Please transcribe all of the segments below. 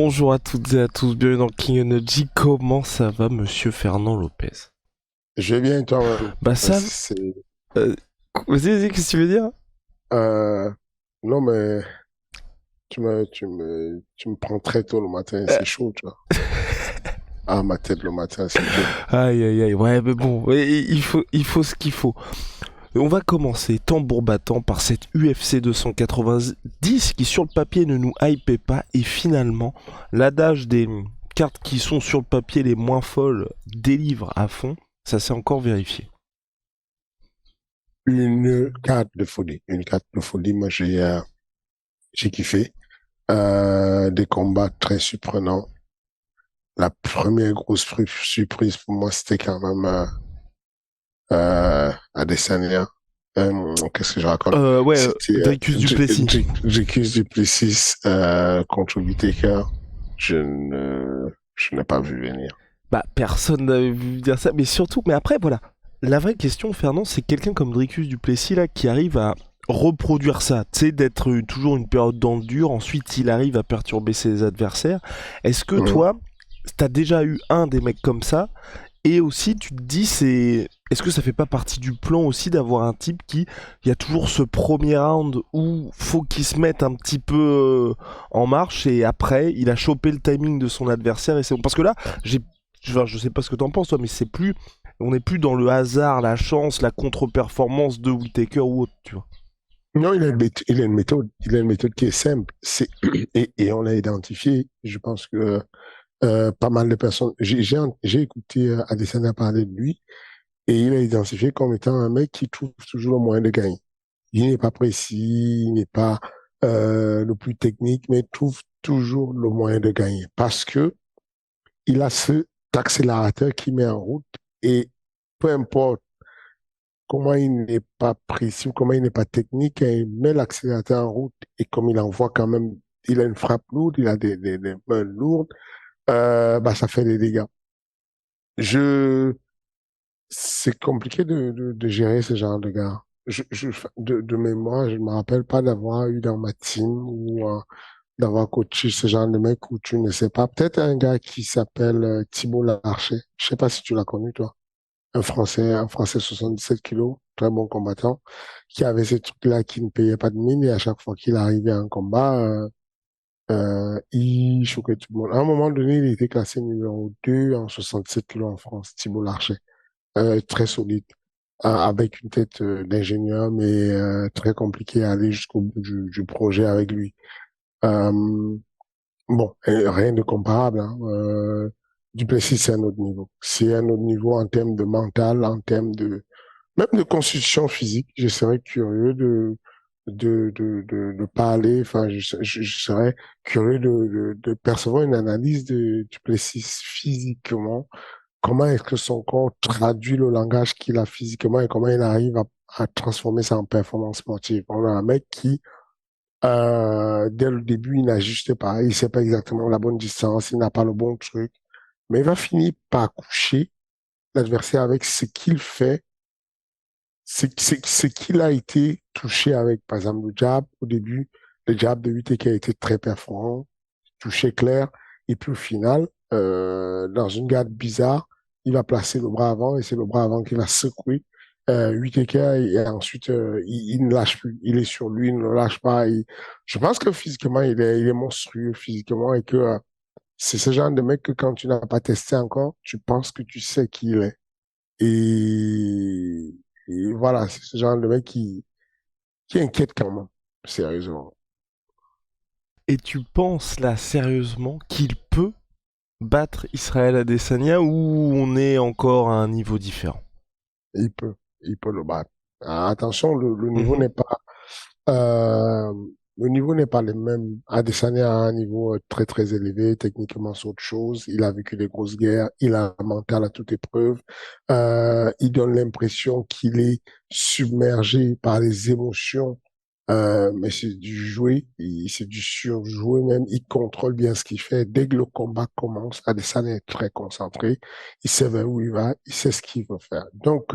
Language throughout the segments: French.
Bonjour à toutes et à tous, bienvenue dans King Energy. Comment ça va, monsieur Fernand Lopez? Je vais bien toi-même. Bah ça, C'est euh, vas-y, qu'est-ce que tu veux dire? euh, non mais tu me prends très tôt le matin, Euh, c'est chaud, tu vois. Ah, ma tête le matin, c'est chaud. Aïe aïe aïe, ouais mais bon, ouais, il faut ce qu'il faut. On va commencer tambour battant par cette UFC 290 qui sur le papier ne nous hypait pas et finalement l'adage des cartes qui sont sur le papier les moins folles délivre à fond, ça s'est encore vérifié. Une carte de folie. Moi, j'ai kiffé. Des combats très surprenants. La première grosse surprise pour moi, c'était quand même Adesanya. Qu'est-ce que je raconte? Ouais, C'était Dricus Duplessis. Jacques Duplessis contre Whittaker. Je n'ai pas vu venir. Bah, personne n'avait vu dire ça, mais surtout, mais après, voilà. La vraie question, Fernand, c'est quelqu'un comme Dricus Duplessis, là, qui arrive à reproduire ça, tu sais, d'être toujours une période dans le dur, ensuite il arrive à perturber ses adversaires. Est-ce que Mhm. toi, t'as déjà eu un des mecs comme ça, et aussi tu te dis, est-ce que ça fait pas partie du plan aussi d'avoir un type qui, il y a toujours ce premier round où faut qu'il se mette un petit peu en marche, et après, il a chopé le timing de son adversaire, et c'est bon. Parce que là, j'ai enfin, je sais pas ce que t'en penses toi, mais on n'est plus dans le hasard, la chance, la contre-performance de Whitaker ou autre, tu vois. Non, il a une méthode qui est simple. Et on l'a identifié. Je pense que pas mal de personnes. J'ai écouté Adesanya parler de lui et il est identifié comme étant un mec qui trouve toujours le moyen de gagner. Il n'est pas précis, il n'est pas le plus technique, mais il trouve toujours le moyen de gagner parce que il a cet accélérateur qui met en route et peu importe comment il n'est pas précis ou comment il n'est pas technique, il met l'accélérateur en route et comme il envoie quand même, il a une frappe lourde, il a des mains lourdes, bah, ça fait des dégâts. Je, c'est compliqué de gérer ce genre de gars. De mémoire, je ne me rappelle pas d'avoir eu dans ma team ou d'avoir coaché ce genre de mec où tu ne sais pas. Peut-être un gars qui s'appelle Thibault Larcher. Je sais pas si tu l'as connu, toi. Un Français 77 kilos, très bon combattant, qui avait ce truc-là qui ne payait pas de mine et à chaque fois qu'il arrivait en combat, il choquait tout le monde. À un moment donné, il était classé numéro 2 en 67 kilos en France, Thibault Larcher. Très solide, avec une tête d'ingénieur, mais très compliqué à aller jusqu'au bout du projet avec lui. Euh, bon, rien de comparable, hein. Duplessis, c'est un autre niveau. C'est un autre niveau en termes de mental, en termes de même de constitution physique. Je serais curieux de parler, enfin, je serais curieux de percevoir une analyse de Duplessis physiquement. Comment est-ce que son corps traduit le langage qu'il a physiquement et comment il arrive à transformer ça en performance sportive. On a un mec qui, dès le début, il n'ajuste pas, il sait pas exactement la bonne distance, il n'a pas le bon truc, mais il va finir par coucher l'adversaire avec ce qu'il fait, ce qu'il a été touché avec. Par exemple, le jab, au début, le jab de 8 qui a été très performant, touché clair, et puis au final, dans une garde bizarre, il va placer le bras avant et c'est le bras avant qui va secouer Whittaker et ensuite il ne lâche plus, il est sur lui, il ne le lâche pas. Je pense que physiquement il est monstrueux physiquement et que c'est ce genre de mec que quand tu n'as pas testé encore, tu penses que tu sais qui il est. Et, et voilà, c'est ce genre de mec qui inquiète quand même, sérieusement. Et tu penses là sérieusement qu'il peut battre Israël Adesanya ou on est encore à un niveau différent? Il peut, il peut le battre. Ah, attention, Mhm. euh, le niveau n'est pas le même. Adesanya a un niveau très très élevé, techniquement c'est autre chose. Il a vécu des grosses guerres, il a un mental à toute épreuve. Il donne l'impression qu'il est submergé par les émotions, mais c'est du joué, c'est du surjoué même. Il contrôle bien ce qu'il fait. Dès que le combat commence, Adesanya est très concentré. Il sait vers où il va, il sait ce qu'il veut faire. Donc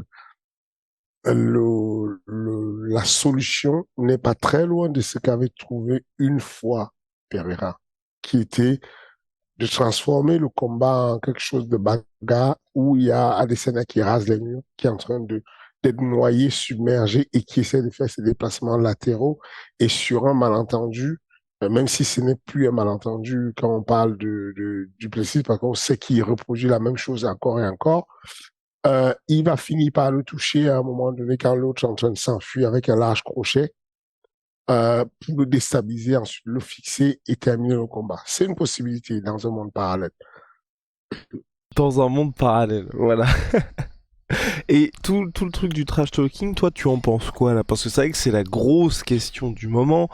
la solution n'est pas très loin de ce qu'avait trouvé une fois Pereira, qui était de transformer le combat en quelque chose de bagarre où il y a Adesanya qui rase les murs, qui est en train d'être noyé, submergé et qui essaie de faire ses déplacements latéraux et sur un malentendu, même si ce n'est plus un malentendu quand on parle du Plessis, parce qu'on sait qu'il reproduit la même chose encore et encore, il va finir par le toucher à un moment donné quand l'autre est en train de s'enfuir avec un large crochet pour le déstabiliser, ensuite le fixer et terminer le combat. C'est une possibilité dans un monde parallèle. Dans un monde parallèle, voilà. Et tout le truc du trash talking, toi, tu en penses quoi là? Parce que c'est vrai que c'est la grosse question du moment.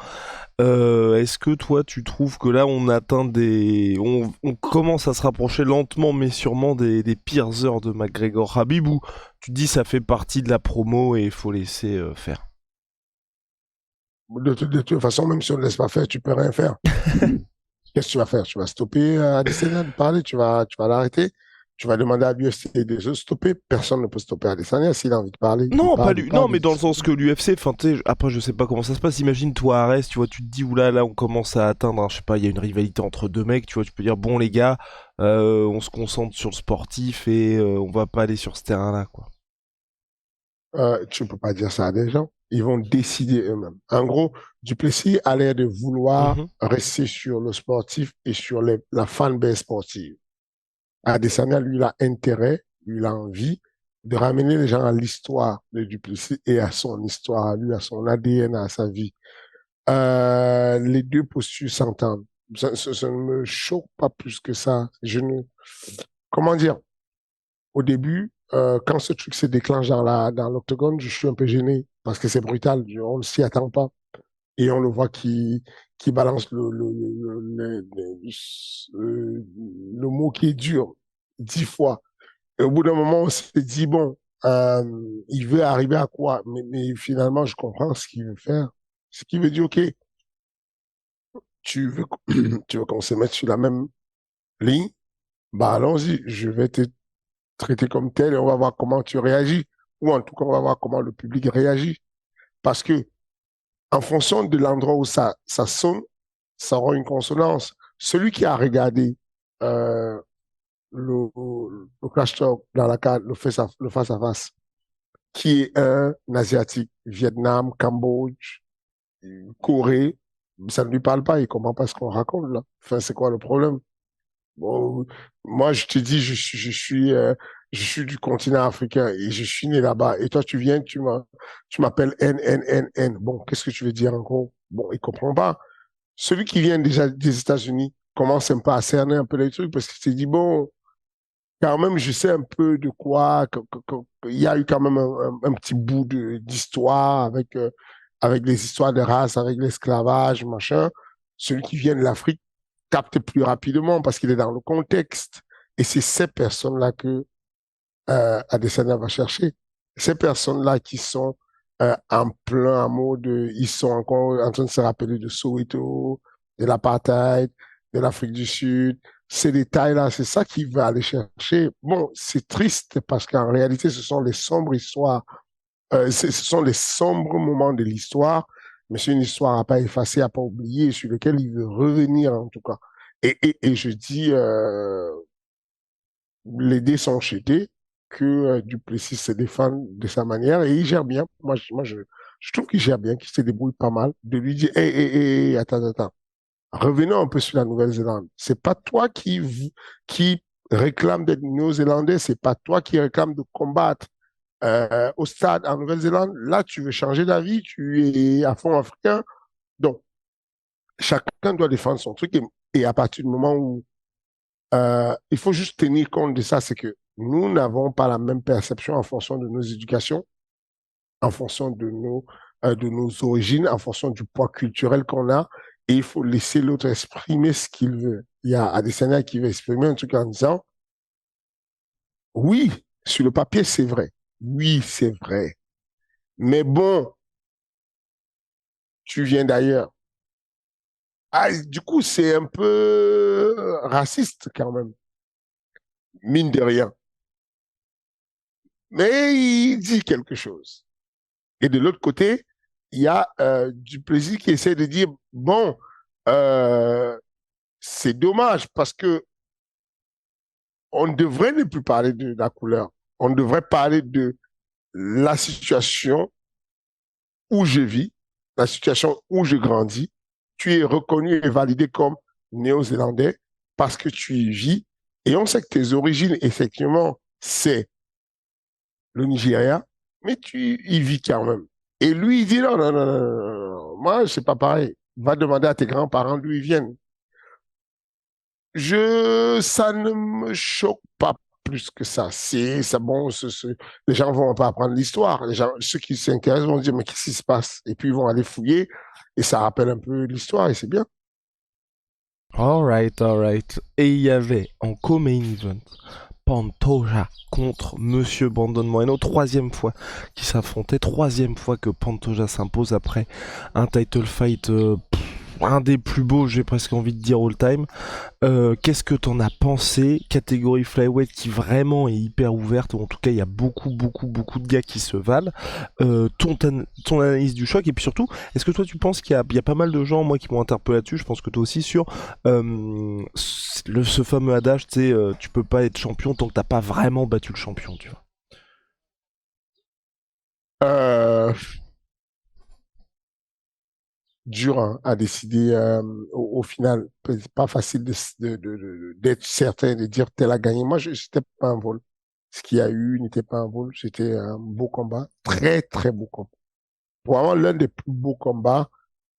Est-ce que toi, tu trouves que là, on atteint des... on commence à se rapprocher lentement, mais sûrement des pires heures de McGregor Habib, ou tu te dis ça fait partie de la promo et il faut laisser faire? De toute façon, même si on ne laisse pas faire, tu peux rien faire. Qu'est-ce que tu vas faire? Tu vas stopper Adesanya de parler, tu vas l'arrêter, tu vas demander à l'UFC de se stopper. Personne ne peut stopper Adesanya s'il a envie de parler. Non, pas Il lui. Non, parle, mais il dans dit le ce qu'il sens veut. que l'UFC, enfin, tu sais, après, je sais pas comment ça se passe. Imagine, toi, Arès, tu vois, tu te dis, oula, là, on commence à atteindre, je sais pas, il y a une rivalité entre deux mecs, tu vois, tu peux dire, bon, les gars, on se concentre sur le sportif et on va pas aller sur ce terrain-là, quoi. Tu ne peux pas dire ça à des gens. Ils vont décider eux-mêmes. En gros, Duplessis a l'air de vouloir Mhm. rester sur le sportif et sur la fanbase sportive. Adesanya, lui, il a intérêt, lui, il a envie de ramener les gens à l'histoire de Duplessis et à son histoire, à lui, à son ADN, à sa vie. Les deux postures s'entendent. Ça ne me choque pas plus que ça. Comment dire? Au début, quand ce truc se déclenche dans l'octogone, je suis un peu gêné parce que c'est brutal. On ne s'y attend pas. Et on le voit qui balance le mot qui est dur 10 fois. Et au bout d'un moment, on s'est dit, bon, il veut arriver à quoi? Mais finalement, je comprends ce qu'il veut faire. Ce qui veut dire, OK, tu veux, tu veux qu'on se mette sur la même ligne? Bah, allons-y, je vais te traiter comme tel et on va voir comment tu réagis. Ou en tout cas, on va voir comment le public réagit. Parce que, en fonction de l'endroit où ça sonne, ça aura une consonance. Celui qui a regardé euh, le crash talk dans la carte, le face à face, qui est un Asiatique, Vietnam, Cambodge, Corée, ça ne lui parle pas, il comprend pas ce qu'on raconte là. Enfin, c'est quoi le problème? Bon, moi, je te dis, je suis du continent africain et je suis né là-bas. Et toi, tu m'appelles N. Bon, qu'est-ce que tu veux dire encore? Bon, il comprend pas. Celui qui vient déjà des États-Unis commence un peu à cerner un peu les trucs parce qu'il s'est dit, bon, quand même, je sais un peu de quoi, il y a eu quand même un petit bout d'histoire avec les histoires de race, avec l'esclavage, machin. Celui qui vient de l'Afrique capte plus rapidement parce qu'il est dans le contexte. Et c'est ces personnes-là que Adesanya va chercher. Ces personnes-là qui sont en plein amour ils sont encore en train de se rappeler de Soweto, de l'apartheid, de l'Afrique du Sud. Ces détails-là, c'est ça qu'il va aller chercher. Bon, c'est triste parce qu'en réalité, ce sont les sombres histoires, ce sont les sombres moments de l'histoire, mais c'est une histoire à pas effacer, à pas oublier, sur lequel il veut revenir en tout cas. Et je dis, les dés sont jetés, que Duplessis se défend de sa manière et il gère bien. Je trouve qu'il gère bien, qu'il se débrouille pas mal. De lui dire, attends. Revenons un peu sur la Nouvelle-Zélande. C'est pas toi qui réclame d'être néo-zélandais, c'est pas toi qui réclame de combattre au stade en Nouvelle-Zélande. Là, tu veux changer d'avis, tu es à fond africain. Donc, chacun doit défendre son truc et à partir du moment où il faut juste tenir compte de ça, c'est que nous n'avons pas la même perception en fonction de nos éducations, en fonction de nos origines, en fonction du poids culturel qu'on a, et il faut laisser l'autre exprimer ce qu'il veut. Il y a Adesanya qui veut exprimer un truc en disant, oui, sur le papier, c'est vrai. Oui, c'est vrai. Mais bon, tu viens d'ailleurs. Ah, du coup, c'est un peu raciste quand même, mine de rien. Mais il dit quelque chose. Et de l'autre côté, il y a du plaisir qui essaie de dire, bon, euh, c'est dommage parce que on devrait ne plus parler de la couleur. On devrait parler de la situation où je vis, la situation où je grandis. Tu es reconnu et validé comme néo-zélandais parce que tu y vis. Et on sait que tes origines, effectivement, c'est le Nigeria, mais tu y vis quand même. Et lui, il dit non, non, non, non, non, non. Moi, c'est pas pareil. Va demander à tes grands-parents d'où ils viennent. Ça ne me choque pas plus que ça. Ça bon, les gens vont pas apprendre l'histoire. Les gens, ceux qui s'intéressent vont dire, mais qu'est-ce qui se passe? Et puis, ils vont aller fouiller et ça rappelle un peu l'histoire et c'est bien. Alright, alright. Et il y avait en co-main event Pantoja contre Monsieur Brandon Moreno, troisième fois qui s'affrontait, troisième fois que Pantoja s'impose après un title fight, un des plus beaux, j'ai presque envie de dire all time. Qu'est-ce que t'en as pensé? Catégorie flyweight qui vraiment est hyper ouverte, ou en tout cas il y a beaucoup de gars qui se valent. Ton analyse du choc, et puis surtout, est-ce que toi tu penses qu'il y a pas mal de gens, moi, qui m'ont interpellé là-dessus, je pense que toi aussi, sur ce fameux adage, tu sais, tu peux pas être champion tant que t'as pas vraiment battu le champion, tu vois. Euh, dur hein, à décider au final. C'est pas facile d'être certain de dire tel a gagné. Moi, je n'étais pas un vol. Ce qu'il y a eu n'était pas un vol. C'était un beau combat. Très, très beau combat. Vraiment l'un des plus beaux combats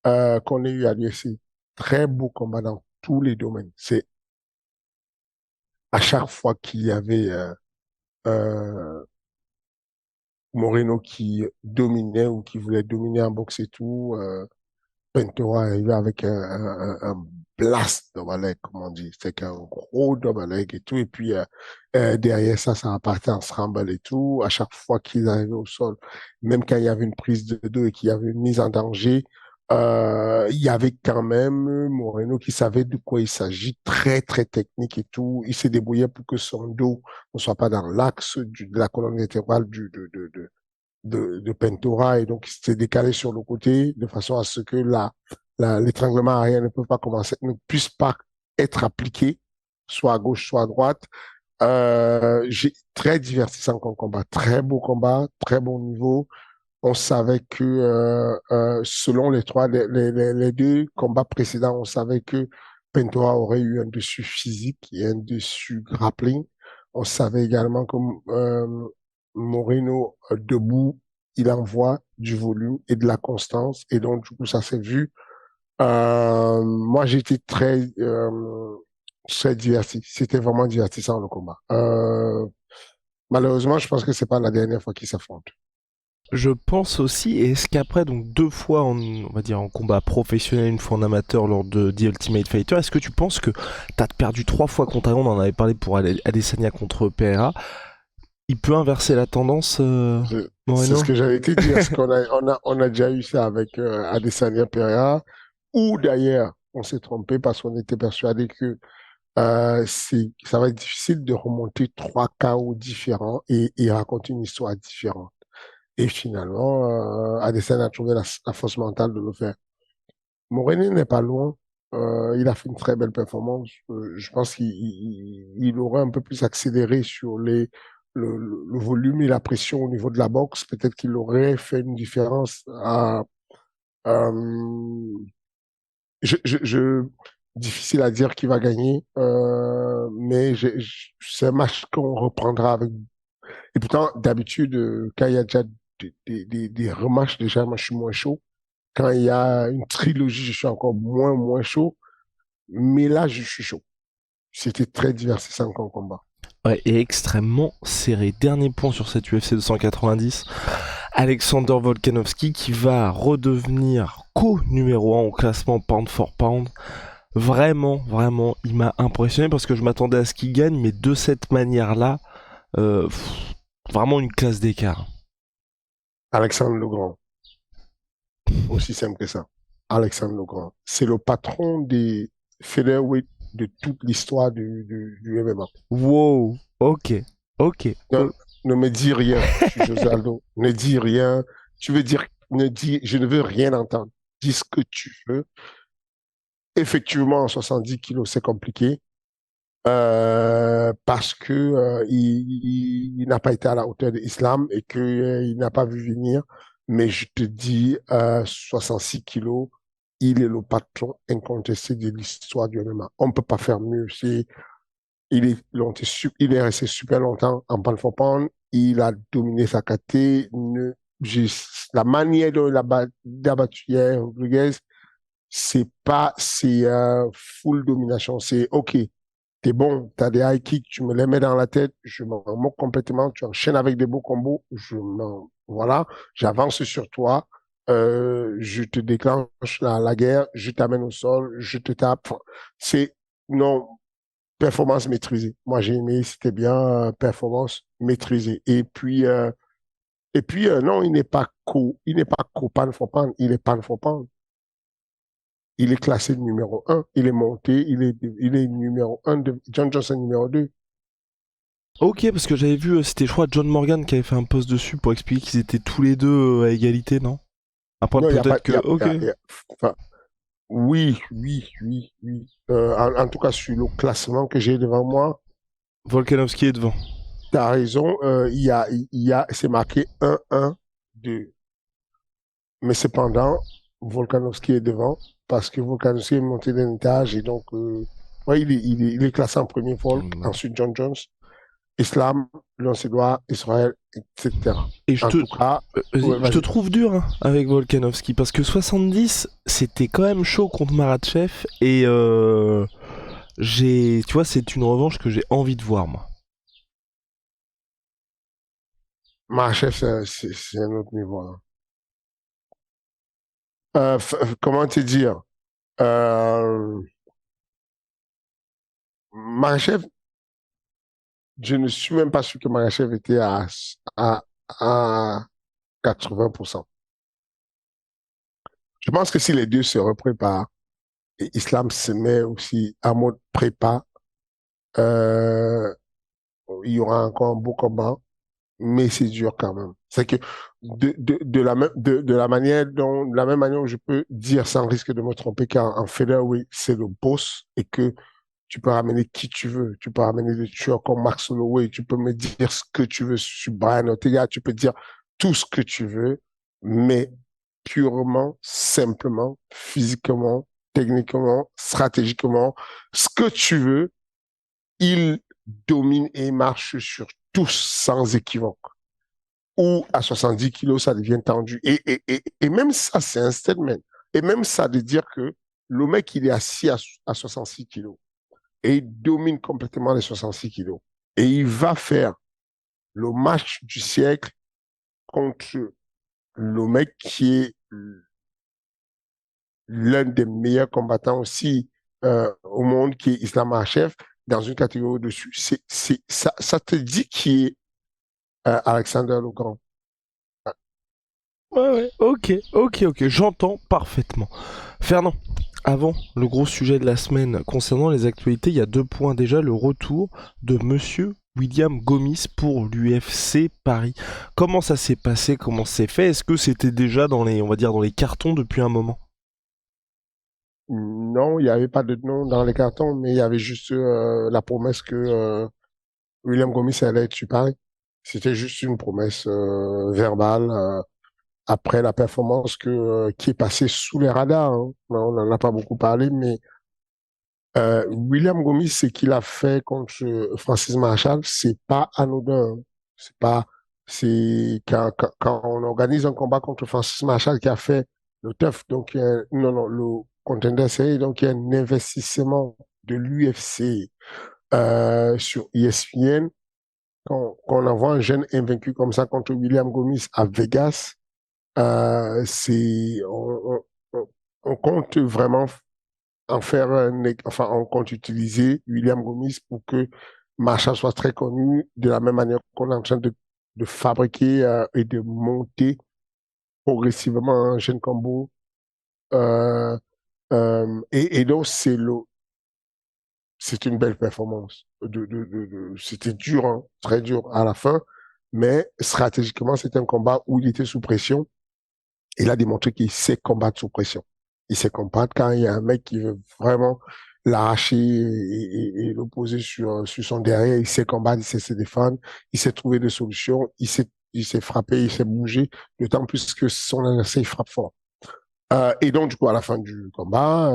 qu'on ait eu à l'UFC. Très beau combat dans tous les domaines. C'est à chaque fois qu'il y avait euh, Moreno qui dominait ou qui voulait dominer en boxe et tout, Pinto est arrivé avec un blast double leg, comme on dit. C'est qu'un gros double leg et tout. Et puis, derrière ça, ça repartait en scramble et tout. À chaque fois qu'ils arrivaient au sol, même quand il y avait une prise de dos et qu'il y avait une mise en danger, il y avait quand même Moreno qui savait de quoi il s'agit, très, très technique et tout. Il s'est débrouillé pour que son dos ne soit pas dans l'axe de la colonne vertébrale de Pentora et donc il s'est décalé sur le côté de façon à ce que l'étranglement arrière ne peut pas commencer, ne puisse pas être appliqué, soit à gauche, soit à droite. Très divertissant comme combat, très beau combat, très bon niveau. On savait que selon les deux combats précédents, on savait que Pentora aurait eu un dessus physique et un dessus grappling. On savait également que Moreno debout, il envoie du volume et de la constance et donc du coup ça s'est vu. Moi j'étais très diverti. C'était vraiment divertissant le combat. Malheureusement, je pense que c'est pas la dernière fois qu'ils s'affrontent. Je pense aussi, et est-ce qu'après, donc deux fois on va dire en combat professionnel, une fois en amateur lors de The Ultimate Fighter, est-ce que tu penses que t'as perdu trois fois contre un, on en avait parlé pour Adesanya contre Pereira, il peut inverser la tendance, C'est Moreno? ce que j'allais te dire, parce on a déjà eu ça avec Adesanya Pereira, ou d'ailleurs, on s'est trompé parce qu'on était persuadé que ça va être difficile de remonter trois chaos différents et raconter une histoire différente. Et finalement, Adesanya a trouvé la force mentale de le faire. Moreno n'est pas loin. Il a fait une très belle performance. Je pense qu'il aurait un peu plus accéléré sur le volume et la pression au niveau de la boxe. Peut-être qu'il aurait fait une différence euh, difficile à dire qui va gagner, mais c'est un match qu'on reprendra avec. Et pourtant, d'habitude, quand il y a déjà des rematchs, déjà, moi, je suis moins chaud. Quand il y a une trilogie, je suis encore moins chaud. Mais là, je suis chaud. C'était très divertissant comme combat. Ouais, et extrêmement serré. Dernier point sur cette UFC 290. Alexander Volkanovski qui va redevenir co-numéro 1 au classement pound for pound. Vraiment, il m'a impressionné parce que je m'attendais à ce qu'il gagne, mais de cette manière-là, vraiment une classe d'écart. Alexandre Legrand, aussi simple que ça. Alexandre Legrand, c'est le patron des featherweight de toute l'histoire du MMA. Wow, ok. Ne, ne me dis rien, je suis José Aldo. Ne dis rien. Tu veux dire, je ne veux rien entendre. Dis ce que tu veux. Effectivement, 70 kilos, c'est compliqué. parce que il n'a pas été à la hauteur de l'islam et que il n'a pas vu venir. Mais je te dis, 66 kilos, il est le patron incontesté de l'histoire du MMA. On ne peut pas faire mieux. Il est resté super longtemps en pound for pound. Il a dominé sa caté. La manière dont il a battu hier Rodriguez, c'est full domination. C'est OK. T'es bon, t'as des high kicks, tu me les mets dans la tête, je m'en moque complètement, tu enchaînes avec des beaux combos, voilà, j'avance sur toi, je te déclenche la guerre, je t'amène au sol, je te tape. Enfin, c'est, non, performance maîtrisée. Moi, j'ai aimé, c'était bien, performance maîtrisée. Et puis, non, il n'est pas pan for pan, il est pan for pan. Il est classé numéro un. Il est monté. Il est numéro un de John Johnson numéro 2. Ok, parce que j'avais vu, c'était je crois John Morgan qui avait fait un post dessus pour expliquer qu'ils étaient tous les deux à égalité, non? Après Non, il n'y a pas. peut-être que... Ok. Enfin, oui, oui, oui, oui. En tout cas, sur le classement que j'ai devant moi, Volkanovski est devant. tu as raison. C'est marqué 1-1-2. Mais cependant, Volkanovski est devant parce que Volkanovski est monté d'un étage et donc, ouais, il est classé en premier Volk, ensuite John Jones, Islam, Léon Sédois, Israël, etc. Et En tout cas, ouais, je te vas-y. trouve dur hein, avec Volkanovski parce que 70, c'était quand même chaud contre Makhachev et tu vois, c'est une revanche que j'ai envie de voir moi. Makhachev, c'est un autre niveau, hein. Comment te dire? Euh, Makhachev, je ne suis même pas sûr que Makhachev était à 80%. Je pense que si les deux se repréparent et Islam se met aussi en mode prépa, euh, il y aura encore un beau combat, mais c'est dur quand même. C'est que de la manière dont, de la même manière où je peux dire sans risque de me tromper qu'en featherweight, c'est le boss et que tu peux ramener qui tu veux. Tu peux ramener des tueurs comme Max Holloway. Tu peux me dire ce que tu veux sur Brian Ortega. Tu peux dire tout ce que tu veux, mais purement, simplement, physiquement, techniquement, stratégiquement, ce que tu veux, il domine et marche sur tous sans équivoque. Ou à 70 kilos, ça devient tendu. Et même ça, c'est un statement. Et même ça de dire que le mec, il est assis à 66 kilos et il domine complètement les 66 kilos. Et il va faire le match du siècle contre le mec qui est l'un des meilleurs combattants aussi au monde, qui est Islam Makhachev, dans une catégorie au-dessus. Ça te dit qui est Alexander Le Grand. Ouais, ouais, ok, j'entends parfaitement. Fernand, avant le gros sujet de la semaine concernant les actualités, il y a deux points. Déjà, le retour de monsieur William Gomis pour l'UFC Paris. Comment ça s'est passé? Comment c'est fait? Est-ce que c'était déjà dans les, on va dire, dans les cartons depuis un moment? Non, il n'y avait pas de nom dans les cartons, mais il y avait juste la promesse que William Gomis allait être sur Paris. C'était juste une promesse verbale. Après la performance qui est passée sous les radars, hein. On n'en a pas beaucoup parlé, mais William Gomis, ce qu'il a fait contre Francis Marshall, c'est pas anodin, hein. C'est pas, c'est quand on organise un combat contre Francis Marshall qui a fait le TUF, donc non, non, le Contender Series, donc il y a un investissement de l'UFC sur ESPN. Quand on envoie un jeune invaincu comme ça contre William Gomis à Vegas, on compte vraiment en faire enfin, on compte utiliser William Gomis pour que Marshall soit très connu de la même manière qu'on est en train de fabriquer et de monter progressivement un jeune combo. Euh, et donc, c'est une belle performance. C'était dur, hein, très dur à la fin, mais stratégiquement, c'était un combat où il était sous pression. Il a démontré qu'il sait combattre sous pression. Il sait combattre quand il y a un mec qui veut vraiment. l'arracher et le poser sur son derrière. Il sait combattre, il sait se défendre, il sait trouver des solutions, il sait frapper, il sait bouger, d'autant plus que son adversaire, il frappe fort. Et donc, du coup, à la fin du combat,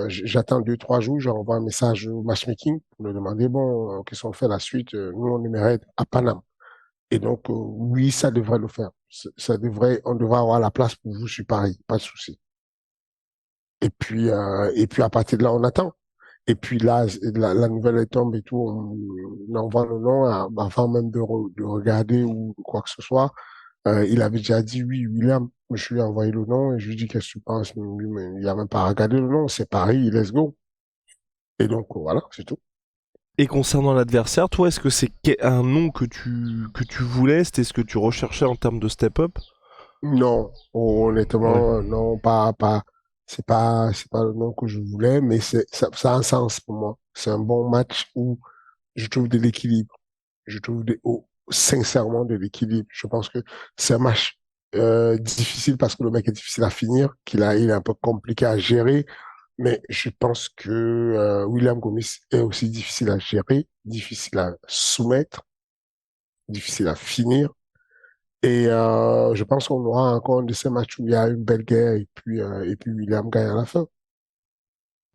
j'attends 2, 3 jours, je renvoie un message au matchmaking pour lui demander, bon, qu'est-ce qu'on fait la suite? Nous, on aimerait être à Paname. Et donc, oui, ça devrait le faire. On devrait avoir la place pour vous sur Paris, pas de souci. Et puis à partir de là, on attend. Et puis là, la nouvelle est tombe et tout, on envoie le nom avant même de regarder ou quoi que ce soit. Il avait déjà dit oui, William. Je lui ai envoyé le nom et je lui ai dit qu'est-ce que tu penses? Mais il a même pas regardé le nom, c'est Paris, let's go. Et donc voilà, c'est tout. Et concernant l'adversaire, toi, est-ce que c'est un nom que tu voulais? C'était ce que tu recherchais en termes de step-up? Non, Ouais. honnêtement, non, c'est pas le nom que je voulais, mais ça a un sens pour moi. C'est un bon match où je trouve de l'équilibre. Sincèrement de l'équilibre. Je pense que c'est un match difficile parce que le mec est difficile à finir, il est un peu compliqué à gérer, mais je pense que William Gomis est aussi difficile à gérer, difficile à soumettre, difficile à finir. Et je pense qu'on aura encore un de ces matchs où il y a une belle guerre et puis William gagne à la fin.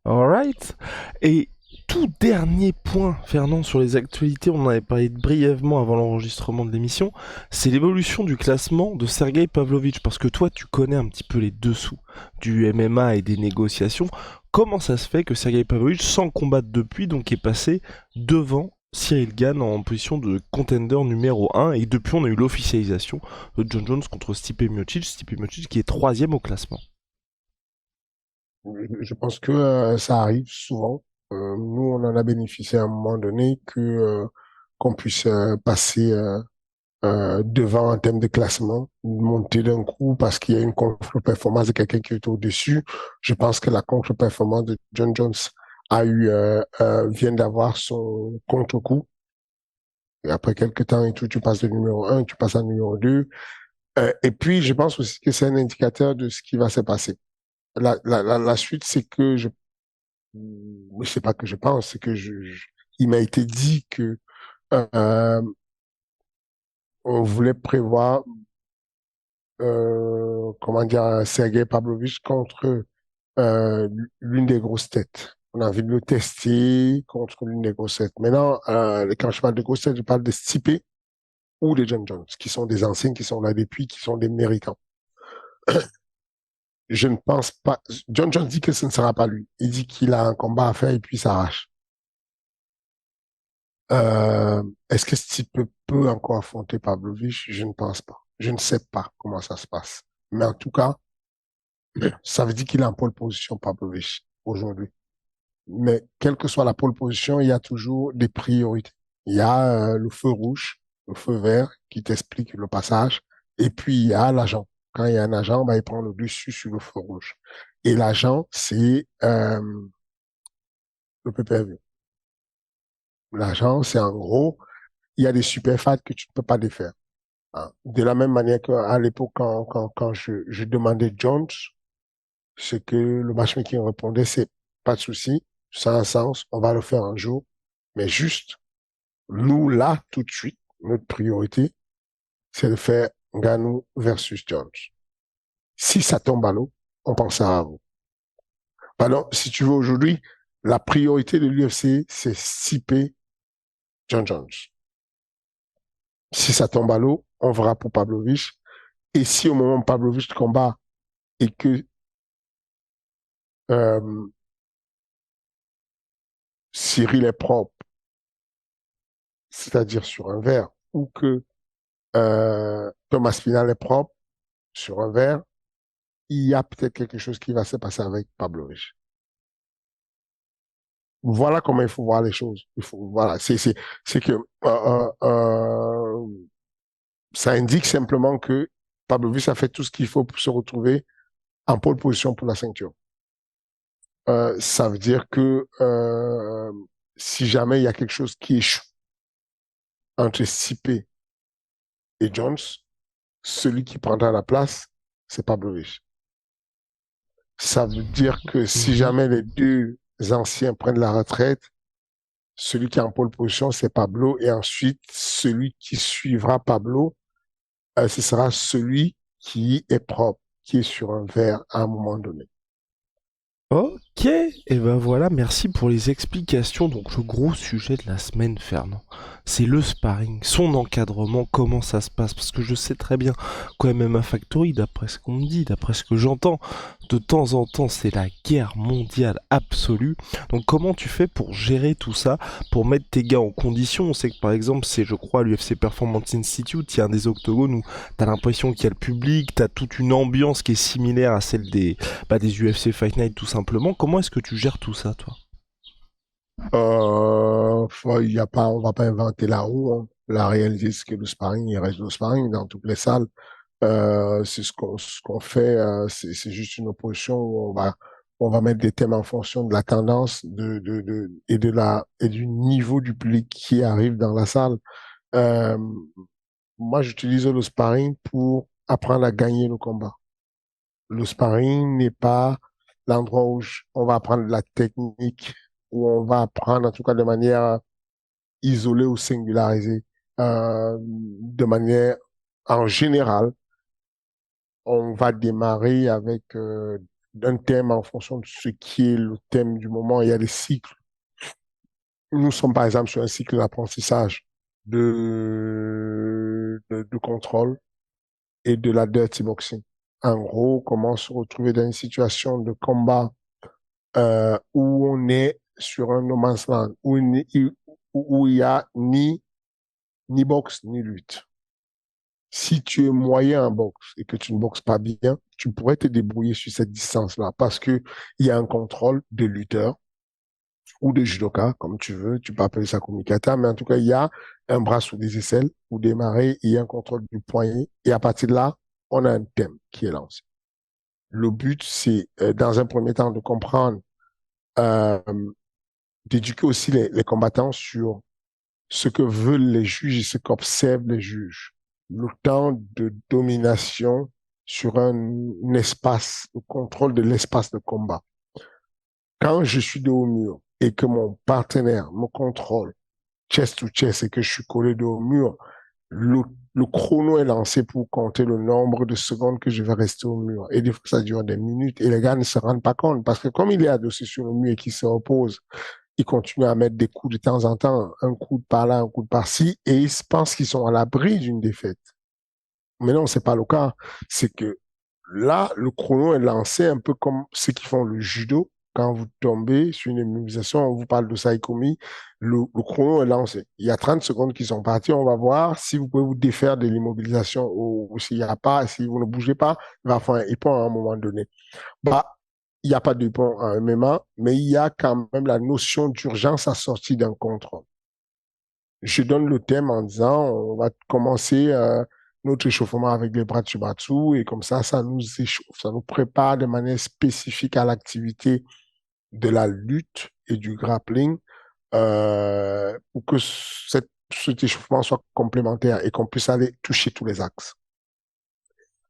Alright. Et tout dernier point, Fernand, sur les actualités, on en avait parlé brièvement avant l'enregistrement de l'émission, c'est l'évolution du classement de Sergei Pavlovich, parce que toi, tu connais un petit peu les dessous du MMA et des négociations. Comment ça se fait que Sergei Pavlovich, sans combattre depuis, donc est passé devant Cyril Gane en position de contender numéro 1, et depuis on a eu l'officialisation de John Jones contre Stipe Miocic qui est troisième au classement. Je pense que ça arrive souvent. Nous, on en a bénéficié à un moment donné qu'on puisse passer devant en termes de classement, monter d'un coup parce qu'il y a une contre-performance de quelqu'un qui est au-dessus. Je pense que la contre-performance de John Jones vient d'avoir son contre-coup. Et après quelques temps et tout, tu passes de numéro un, tu passes à numéro 2. Et puis, je pense aussi que c'est un indicateur de ce qui va se passer. La suite, c'est que sais pas que je pense, c'est que il m'a été dit que euh, on voulait prévoir comment dire, Sergei Pavlovich contre euh, l'une des grosses têtes. On a envie de le tester contre l'une des grosses têtes. Maintenant, quand je parle de grosses têtes, je parle de Stipe ou de John Jones, qui sont des anciens, qui sont là depuis, qui sont des méritants. Je ne pense pas. John Jones dit que ce ne sera pas lui. Il dit qu'il a un combat à faire et puis il s'arrache. Est-ce que Stipe peut encore affronter Pavlovich? Je ne pense pas. Je ne sais pas comment ça se passe. Mais en tout cas, ça veut dire qu'il est en pole position, Pavlovich, aujourd'hui. Mais quelle que soit la pole position, il y a toujours des priorités. Il y a le feu rouge, le feu vert qui t'explique le passage, et puis il y a l'agent. Quand il y a un agent, bah, il prend le dessus sur le feu rouge. Et l'agent, c'est le PPV. L'agent, c'est en gros, il y a des super fats que tu ne peux pas défaire. Hein. De la même manière qu'à l'époque, quand je demandais Jones, ce que le matchmaking répondait, c'est pas de souci, ça a un sens, on va le faire un jour, mais juste, nous, là, tout de suite, notre priorité, c'est de faire Ngannou versus Jones. Si ça tombe à l'eau, on pensera à vous. Alors, si tu veux aujourd'hui, la priorité de l'UFC, c'est Stipe John Jones. Si ça tombe à l'eau, on verra pour Pavlovich. Et si au moment où Pavlovich combat et que euh, Cyril est propre, c'est-à-dire sur un verre, ou que Thomas Pinal est propre sur un verre, il y a peut-être quelque chose qui va se passer avec Pavlovich. Voilà comment il faut voir les choses. Voilà, c'est que ça indique simplement que Pavlovich a fait tout ce qu'il faut pour se retrouver en pole position pour la ceinture. Ça veut dire que si jamais il y a quelque chose qui échoue entre Stipe et Jones, celui qui prendra la place, c'est Pavlovich. Ça veut dire que si Mhm. jamais les deux anciens prennent la retraite, celui qui est en pole position, c'est Pablo, et ensuite, celui qui suivra Pablo, ce sera celui qui est propre, qui est sur un verre à un moment donné. Ok, et ben voilà, merci pour les explications. Donc le gros sujet de la semaine, Fernand, c'est le sparring, son encadrement, comment ça se passe. Parce que je sais très bien qu'au MMA Factory, d'après ce qu'on me dit, d'après ce que j'entends, de temps en temps, c'est la guerre mondiale absolue. Donc comment tu fais pour gérer tout ça, pour mettre tes gars en condition? On sait que par exemple, c'est je crois à l'UFC Performance Institute, il y a un des octogones où t'as l'impression qu'il y a le public, t'as toute une ambiance qui est similaire à celle des UFC Fight Night tout simplement. Comment est-ce que tu gères tout ça, toi? Il y a pas, on va pas inventer la roue, hein. La réalité, c'est que le sparring, il reste le sparring dans toutes les salles. C'est ce qu'on fait, c'est juste une opposition où on va mettre des thèmes en fonction de la tendance et du niveau du public qui arrive dans la salle. Euh, Moi, j'utilise le sparring pour apprendre à gagner le combat. Le sparring n'est pas l'endroit où on va apprendre la technique, où on va apprendre, en tout cas de manière isolée ou singularisée. De manière, en général, on va démarrer avec un thème en fonction de ce qui est le thème du moment. Il y a des cycles. Nous sommes par exemple sur un cycle d'apprentissage de contrôle et de la dirty boxing. En gros, comment se retrouver dans une situation de combat où on est sur un no man's land, où il y a ni boxe ni lutte. Si tu es moyen en boxe et que tu ne boxes pas bien, tu pourrais te débrouiller sur cette distance-là parce que il y a un contrôle de lutteur ou de judoka, comme tu veux, tu peux appeler ça comme kata, mais en tout cas, il y a un bras sous des aisselles pour démarrer, il y a un contrôle du poignet et à partir de là, on a un thème qui est lancé. Le but, c'est dans un premier temps de comprendre, euh, d'éduquer aussi les combattants sur ce que veulent les juges et ce qu'observent les juges. Le temps de domination sur un espace, le contrôle de l'espace de combat. Quand je suis dos au mur et que mon partenaire me contrôle chest to chest et que je suis collé dos au mur, le, le chrono est lancé pour compter le nombre de secondes que je vais rester au mur. Et des fois, ça dure des minutes et les gars ne se rendent pas compte parce que comme il est adossé sur le mur et qu'il se repose, il continue à mettre des coups de temps en temps, un coup de par là, un coup de par-ci, et ils pensent qu'ils sont à l'abri d'une défaite. Mais non, c'est pas le cas. C'est que là, le chrono est lancé un peu comme ceux qui font le judo. Quand vous tombez sur une immobilisation, on vous parle de saikomi, le chrono est lancé. Il y a 30 secondes qui sont parties. On va voir si vous pouvez vous défaire de l'immobilisation ou s'il n'y a pas, si vous ne bougez pas, il va faire un ippon à un moment donné. Bah, il n'y a pas de ippon en MMA, mais il y a quand même la notion d'urgence assortie d'un contrôle. Je donne le thème en disant, on va commencer notre échauffement avec les bras de Shibatsu et comme ça nous échauffe, ça nous prépare de manière spécifique à l'activité de la lutte et du grappling pour que cet échauffement soit complémentaire et qu'on puisse aller toucher tous les axes.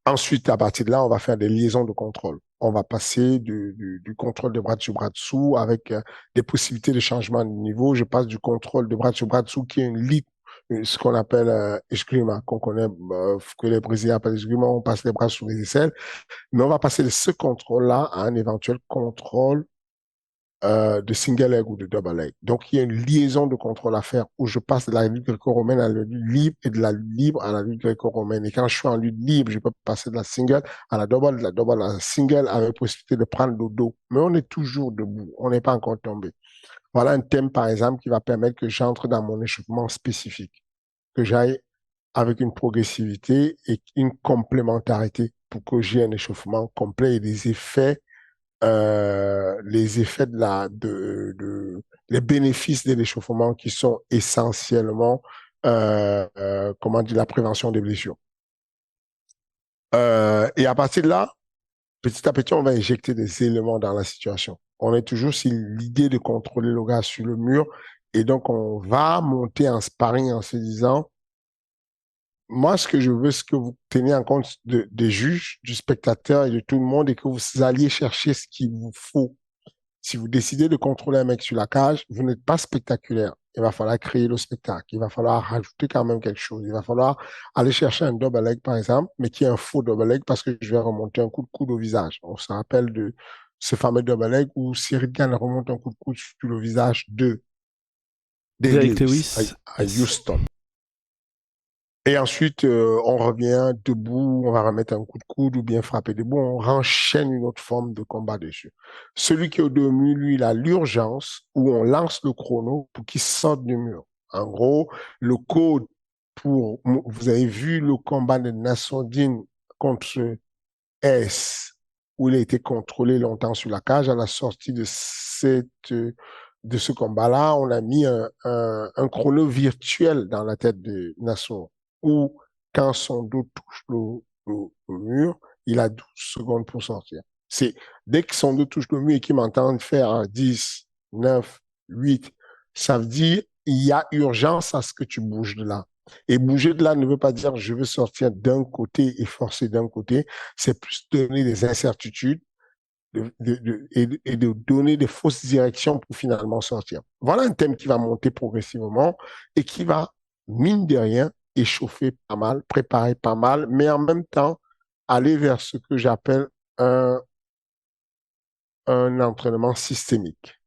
Ensuite, à partir de là, on va faire des liaisons de contrôle. On va passer du contrôle de bras dessous avec des possibilités de changement de niveau. Je passe du contrôle de bras dessous qui est une ligue, ce qu'on appelle eskrima, qu'on connaît, que les Brésiliens appellent eskrima. On passe les bras sous les aisselles. Mais on va passer de ce contrôle-là à un éventuel contrôle de single leg ou de double leg. Donc, il y a une liaison de contrôle à faire où je passe de la lutte gréco-romaine à la lutte libre et de la lutte libre à la lutte gréco-romaine. Et quand je suis en lutte libre, je peux passer de la single à la double, de la double à la single avec possibilité de prendre le dos. Mais on est toujours debout. On n'est pas encore tombé. Voilà un thème, par exemple, qui va permettre que j'entre dans mon échauffement spécifique, que j'aille avec une progressivité et une complémentarité pour que j'ai un échauffement complet et des effets les effets les bénéfices de l'échauffement qui sont essentiellement, comment dire, la prévention des blessures. Et à partir de là, petit à petit, on va injecter des éléments dans la situation. On est toujours sur l'idée de contrôler le gars sur le mur et donc on va monter en sparring en se disant, moi, ce que je veux, c'est que vous teniez en compte des juges, du spectateur et de tout le monde et que vous alliez chercher ce qu'il vous faut. Si vous décidez de contrôler un mec sur la cage, vous n'êtes pas spectaculaire. Il va falloir créer le spectacle. Il va falloir rajouter quand même quelque chose. Il va falloir aller chercher un double leg, par exemple, mais qui est un faux double leg parce que je vais remonter un coup de coude au visage. On se rappelle de ce fameux double leg où Cyril Gane remonte un coup de coude sur le visage de Dave Derek Lewis Lewis, à yes. Houston. Et ensuite, on revient debout, on va remettre un coup de coude ou bien frapper debout, on renchaîne une autre forme de combat dessus. Celui qui est au demi, lui, il a l'urgence où on lance le chrono pour qu'il sorte du mur. En gros, le code pour, vous avez vu le combat de Nassourdine contre S, où il a été contrôlé longtemps sur la cage. À la sortie de ce combat-là, on a mis un chrono virtuel dans la tête de Nassour, où quand son dos touche le mur, il a 12 secondes pour sortir. C'est dès que son dos touche le mur et qu'il m'entend faire 10, 9, 8, ça veut dire il y a urgence à ce que tu bouges de là. Et bouger de là ne veut pas dire je veux sortir d'un côté et forcer d'un côté, c'est plus donner des incertitudes et de donner des fausses directions pour finalement sortir. Voilà un thème qui va monter progressivement et qui va, mine de rien, échauffer pas mal, préparer pas mal, mais en même temps, aller vers ce que j'appelle un, un entraînement systémique.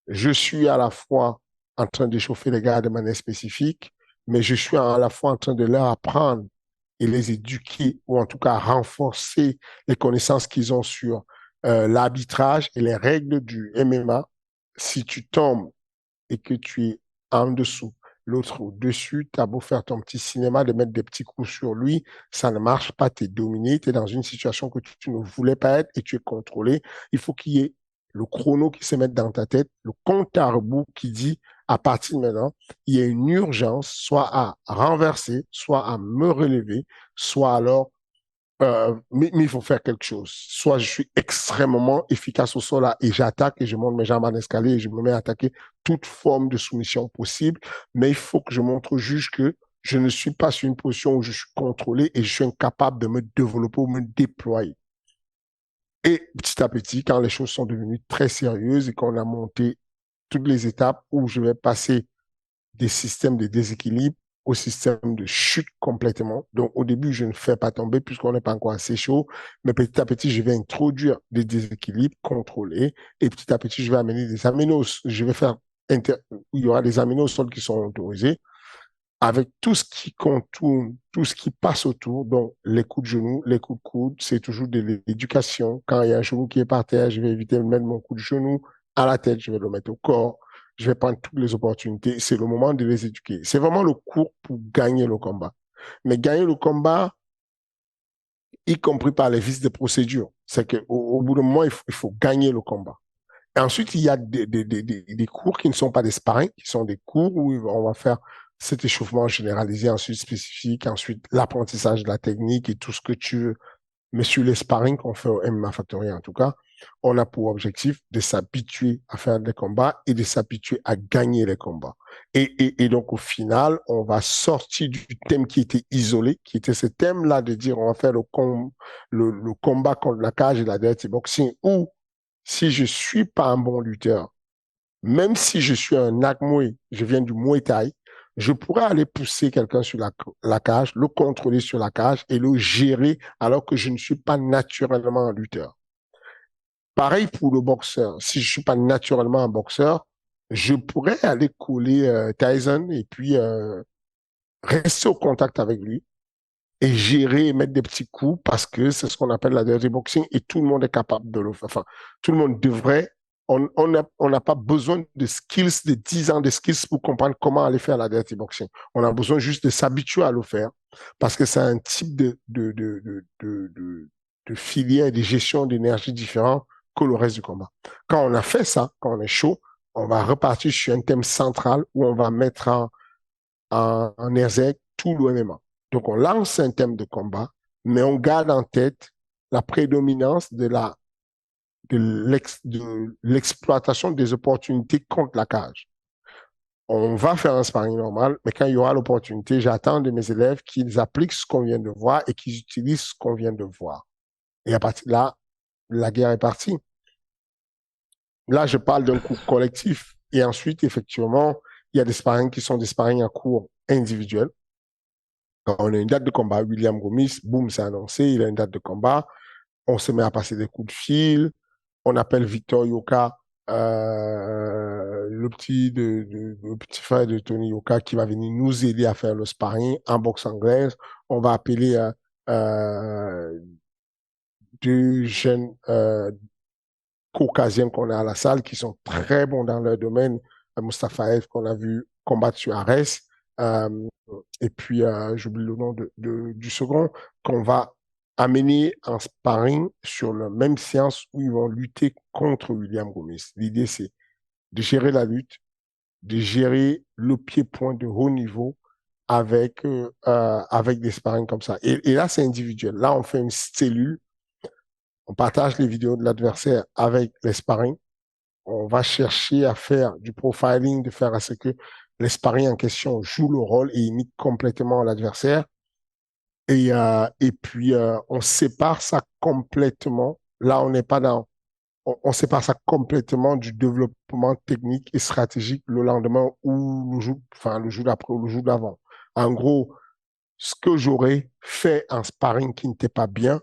Je suis à la fois en train d'échauffer les gars de manière spécifique, mais je suis à la fois en train de leur apprendre et les éduquer, ou en tout cas renforcer les connaissances qu'ils ont sur l'arbitrage et les règles du MMA. Si tu tombes et que tu es en dessous, l'autre au-dessus, tu as beau faire ton petit cinéma, de mettre des petits coups sur lui, ça ne marche pas, tu es dominé, tu es dans une situation que tu ne voulais pas être et tu es contrôlé. Il faut qu'il y ait le chrono qui se mette dans ta tête, le compte à rebours qui dit, à partir de maintenant, il y a une urgence, soit à renverser, soit à me relever, soit alors mais il faut faire quelque chose. Soit je suis extrêmement efficace au sol là, et j'attaque et je monte mes jambes en escalier et je me mets à attaquer toute forme de soumission possible. Mais il faut que je montre au juge que je ne suis pas sur une position où je suis contrôlé et je suis incapable de me développer ou me déployer. Et petit à petit, quand les choses sont devenues très sérieuses et qu'on a monté toutes les étapes où je vais passer des systèmes de déséquilibre au système de chute complètement. Donc, au début, je ne fais pas tomber puisqu'on n'est pas encore assez chaud, mais petit à petit, je vais introduire des déséquilibres contrôlés et petit à petit, je vais amener des aminos. Je vais faire, il y aura des aminos au sol qui sont autorisés avec tout ce qui contourne, tout ce qui passe autour, donc les coups de genoux, les coups de coude, c'est toujours de l'éducation. Quand il y a un genou qui est par terre, je vais éviter de mettre mon coup de genou à la tête, je vais le mettre au corps, je vais prendre toutes les opportunités. C'est le moment de les éduquer. C'est vraiment le cours pour gagner le combat. Mais gagner le combat, y compris par les vices de procédure, c'est qu'au bout d'un moment, il faut gagner le combat. Et ensuite, il y a des cours qui ne sont pas des sparring, qui sont des cours où on va faire cet échauffement généralisé, ensuite spécifique, ensuite l'apprentissage de la technique et tout ce que tu veux. Mais sur les sparring qu'on fait au MMA Factory, en tout cas, on a pour objectif de s'habituer à faire des combats et de s'habituer à gagner les combats. Et donc, au final, on va sortir du thème qui était isolé, qui était ce thème-là de dire on va faire le combat contre la cage et la dirty boxing, ou si je suis pas un bon lutteur, même si je suis un Nakmoui, je viens du Muay Thai, je pourrais aller pousser quelqu'un sur la cage, le contrôler sur la cage et le gérer alors que je ne suis pas naturellement un lutteur. Pareil pour le boxeur. Si je suis pas naturellement un boxeur, je pourrais aller couler Tyson et puis rester au contact avec lui et gérer et mettre des petits coups parce que c'est ce qu'on appelle la dirty boxing et tout le monde est capable de le faire. Enfin, tout le monde devrait. On n'a pas besoin de skills, de 10 ans de skills pour comprendre comment aller faire la dirty boxing. On a besoin juste de s'habituer à le faire parce que c'est un type de filière et de gestion d'énergie différent que le reste du combat. Quand on a fait ça, quand on est chaud, on va repartir sur un thème central où on va mettre en exergue tout l'OMMA. Donc, on lance un thème de combat, mais on garde en tête la prédominance de l'exploitation des opportunités contre la cage. On va faire un sparring normal, mais quand il y aura l'opportunité, j'attends de mes élèves qu'ils appliquent ce qu'on vient de voir et qu'ils utilisent ce qu'on vient de voir. Et à partir de là, la guerre est partie. Là, je parle d'un cours collectif. Et ensuite, effectivement, il y a des sparring qui sont des sparring à cours individuels. Quand on a une date de combat, William Gomis, boum, c'est annoncé, il a une date de combat. On se met à passer des coups de fil. On appelle Victor Yoka, le petit frère de Tony Yoka, qui va venir nous aider à faire le sparring en boxe anglaise. On va appeler deux jeunes caucasiens qu'on a à la salle qui sont très bons dans leur domaine. Mustafaev qu'on a vu combattre sur Arès. Euh, et puis, j'oublie le nom du second, qu'on va amener en sparring sur la même séance où ils vont lutter contre William Gomis. L'idée, c'est de gérer la lutte, de gérer le pied-point de haut niveau avec des sparring comme ça. Et là, c'est individuel. Là, on fait une cellule, on partage les vidéos de l'adversaire avec les sparring. On va chercher à faire du profiling, de faire à ce que les sparring en question jouent le rôle et imitent complètement l'adversaire. Et puis, on sépare ça complètement. Là, on n'est pas dans... On sépare ça complètement du développement technique et stratégique le lendemain ou le jour d'après ou le jour d'avant. En gros, ce que j'aurais fait en sparring qui n'était pas bien,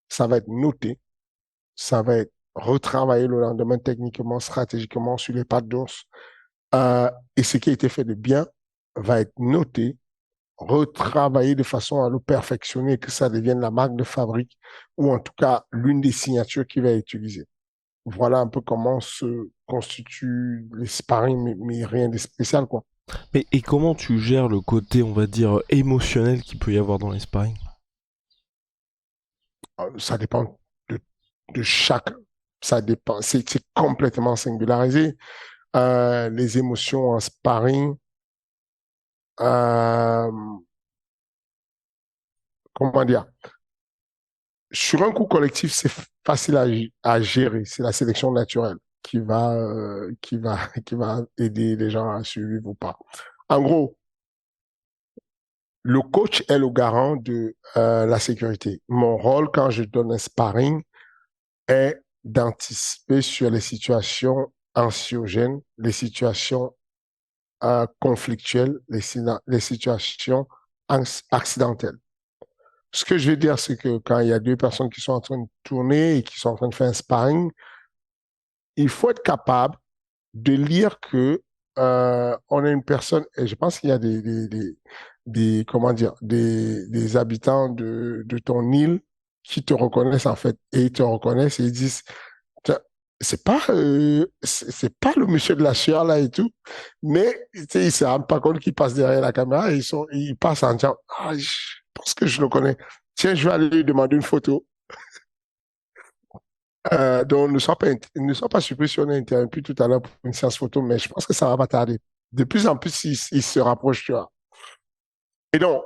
ça va être noté, ça va être retravaillé le lendemain techniquement, stratégiquement sur les pattes d'os. Et ce qui a été fait de bien va être noté, retravaillé de façon à le perfectionner, que ça devienne la marque de fabrique ou en tout cas l'une des signatures qu'il va utiliser. Voilà un peu comment se constituent les sparring, mais rien de spécial, quoi. Mais et comment tu gères le côté, on va dire, émotionnel qu'il peut y avoir dans les sparring? Ça dépend de, de chaque, ça dépend, c'est complètement singularisé. Les émotions en sparring, euh, comment dire, sur un coup collectif, c'est facile à gérer. C'est la sélection naturelle qui va aider les gens à survivre ou pas. En gros, le coach est le garant de la sécurité. Mon rôle quand je donne un sparring est d'anticiper sur les situations anxiogènes, les situations conflictuelles, les situations accidentelles. Ce que je veux dire, c'est que quand il y a deux personnes qui sont en train de tourner et qui sont en train de faire un sparring, il faut être capable de lire que on a une personne, et je pense qu'il y a comment dire, des habitants de ton île qui te reconnaissent en fait, et ils te reconnaissent et ils disent, c'est pas le monsieur de la sueur là et tout, mais tu sais, ils se rendent pas compte qu'ils passent derrière la caméra et ils passent en disant, ah, je pense que je le connais. Tiens, je vais aller lui demander une photo. Donc, ne sois pas surpris si on a interrompu tout à l'heure pour une séance photo, mais je pense que ça va pas tarder. De plus en plus, ils se rapprochent, tu vois. Et donc,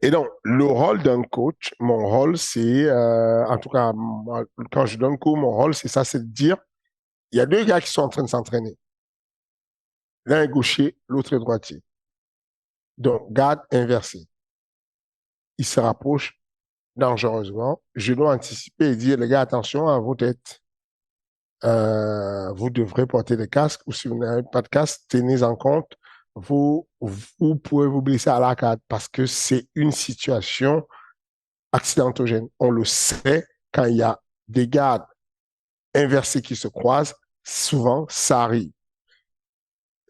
et donc, le rôle d'un coach, mon rôle, c'est, en tout cas, moi, quand je donne cours, mon rôle, c'est ça, c'est de dire, il y a deux gars qui sont en train de s'entraîner. L'un est gaucher, l'autre est droitier. Donc, garde inversé. Ils se rapprochent dangereusement. Je dois anticiper et dire, les gars, attention à vos têtes. Vous devrez porter des casques ou si vous n'avez pas de casque, tenez en compte, vous pouvez vous blesser à l'arcade parce que c'est une situation accidentogène. On le sait quand il y a des gardes inversés qui se croisent, souvent ça arrive.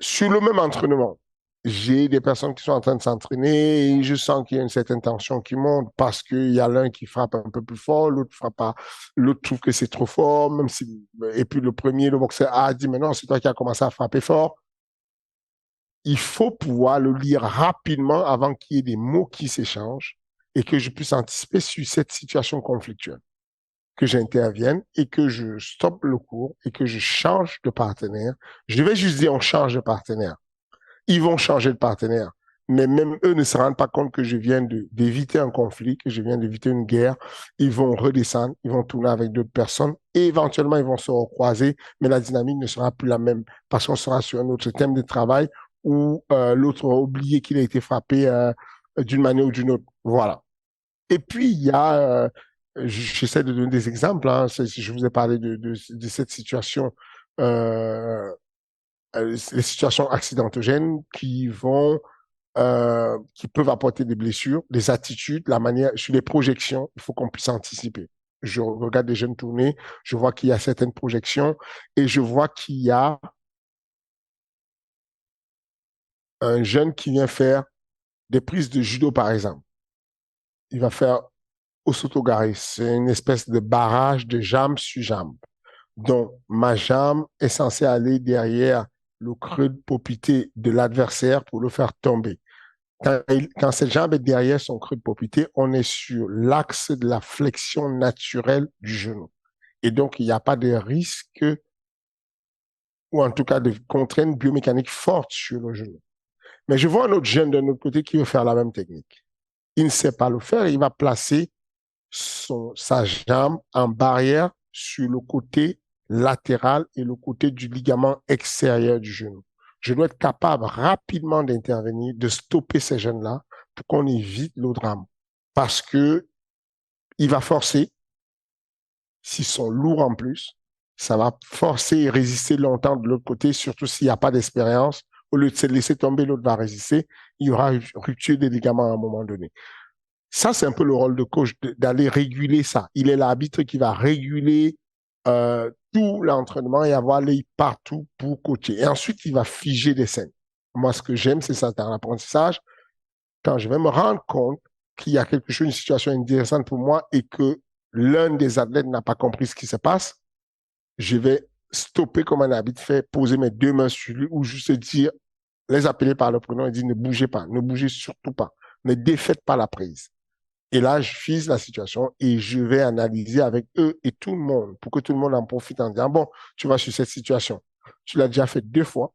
Sur le même entraînement, j'ai des personnes qui sont en train de s'entraîner et je sens qu'il y a une certaine tension qui monte parce qu'il y a l'un qui frappe un peu plus fort, l'autre frappe pas, l'autre trouve que c'est trop fort, même si, et puis le premier, le boxeur A dit, mais non, c'est toi qui as commencé à frapper fort. Il faut pouvoir le lire rapidement avant qu'il y ait des mots qui s'échangent et que je puisse anticiper sur cette situation conflictuelle, que j'intervienne et que je stoppe le cours et que je change de partenaire. Je vais juste dire on change de partenaire. Ils vont changer de partenaire. Mais même eux ne se rendent pas compte que je viens d'éviter un conflit, que je viens d'éviter une guerre. Ils vont redescendre, ils vont tourner avec d'autres personnes et éventuellement ils vont se recroiser, mais la dynamique ne sera plus la même parce qu'on sera sur un autre thème de travail où l'autre a oublié qu'il a été frappé d'une manière ou d'une autre. Voilà. Et puis, il y a j'essaie de donner des exemples. Hein. Je vous ai parlé de cette situation, euh, les situations accidentogènes qui peuvent apporter des blessures, des attitudes, la manière, sur les projections, il faut qu'on puisse anticiper. Je regarde des jeunes tourner, je vois qu'il y a certaines projections et je vois qu'il y a un jeune qui vient faire des prises de judo, par exemple. Il va faire Osotogari. C'est une espèce de barrage de jambe sur jambe. Donc, ma jambe est censée aller derrière le creux de popité de l'adversaire pour le faire tomber. Quand cette jambe est derrière son creux de popité, on est sur l'axe de la flexion naturelle du genou. Et donc, il n'y a pas de risque ou en tout cas de contraintes biomécaniques fortes sur le genou. Mais je vois un autre jeune de notre côté qui veut faire la même technique. Il ne sait pas le faire, il va placer sa jambe en barrière sur le côté latéral et le côté du ligament extérieur du genou. Je dois être capable rapidement d'intervenir, de stopper ces jeunes-là pour qu'on évite le drame. Parce que il va forcer, s'ils sont lourds en plus, ça va forcer et résister longtemps de l'autre côté, surtout s'il n'y a pas d'expérience. Au lieu de se laisser tomber, l'autre va résister. Il y aura rupture des ligaments à un moment donné. Ça, c'est un peu le rôle de coach, d'aller réguler ça. Il est l'arbitre qui va réguler tout l'entraînement et avoir l'œil partout pour coacher. Et ensuite, il va figer des scènes. Moi, ce que j'aime, c'est ça, dans l'apprentissage. Quand je vais me rendre compte qu'il y a quelque chose, une situation intéressante pour moi et que l'un des athlètes n'a pas compris ce qui se passe, je vais stopper comme un arbitre fait, poser mes deux mains sur lui ou juste dire, les appeler par le prénom et dire ne bougez pas, ne bougez surtout pas, ne défaites pas la prise. Et là, je fise la situation et je vais analyser avec eux et tout le monde pour que tout le monde en profite en disant, bon, tu vas sur cette situation. Tu l'as déjà fait 2 fois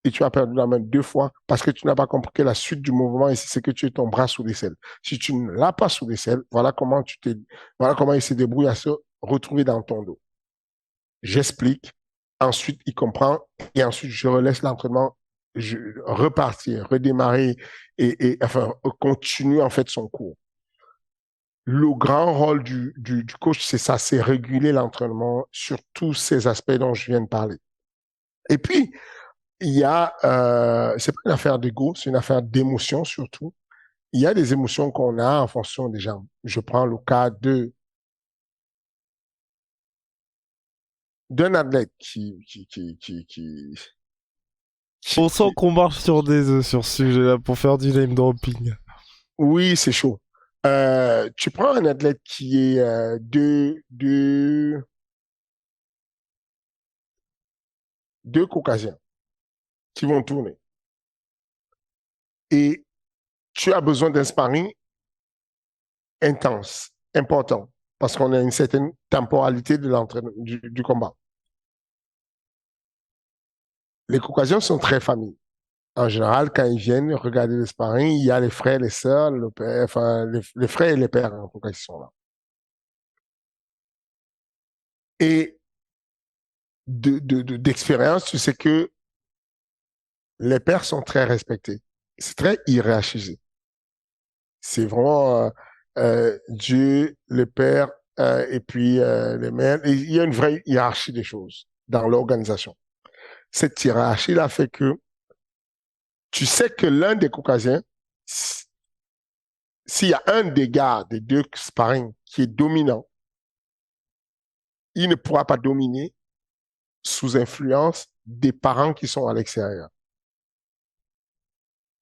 et tu as perdu la main 2 fois parce que tu n'as pas compris que la suite du mouvement ici, c'est que tu es ton bras sous l'aisselle. Si tu ne l'as pas sous l'aisselle, voilà comment il se débrouille à se retrouver dans ton dos. J'explique. Ensuite, il comprend et ensuite, je relaisse l'entraînement repartir, redémarrer et enfin, continuer en fait son cours. Le grand rôle du coach, c'est ça, c'est réguler l'entraînement sur tous ces aspects dont je viens de parler. Et puis, c'est pas une affaire d'ego, c'est une affaire d'émotion surtout. Il y a des émotions qu'on a en fonction des gens. Je prends le cas d'un athlète On qui- sent qu'on marche sur des œufs sur ce sujet-là pour faire du name dropping. oui, c'est chaud. Tu prends un athlète qui est deux Caucasiens qui vont tourner et tu as besoin d'un sparring intense, important, parce qu'on a une certaine temporalité de l'entraînement, du combat. Les Caucasiens sont très familles. En général, quand ils viennent regarder le sparring, il y a les frères, les sœurs, le père, enfin, les frères et les pères, en tout cas, qui sont là. Et d'expérience, tu sais que les pères sont très respectés. C'est très hiérarchisé. C'est vraiment Dieu, le père, et puis les mères. Et il y a une vraie hiérarchie des choses dans l'organisation. Cette hiérarchie-là fait que tu sais que l'un des Caucasiens, s'il y a un des gars des deux sparring qui est dominant, il ne pourra pas dominer sous influence des parents qui sont à l'extérieur.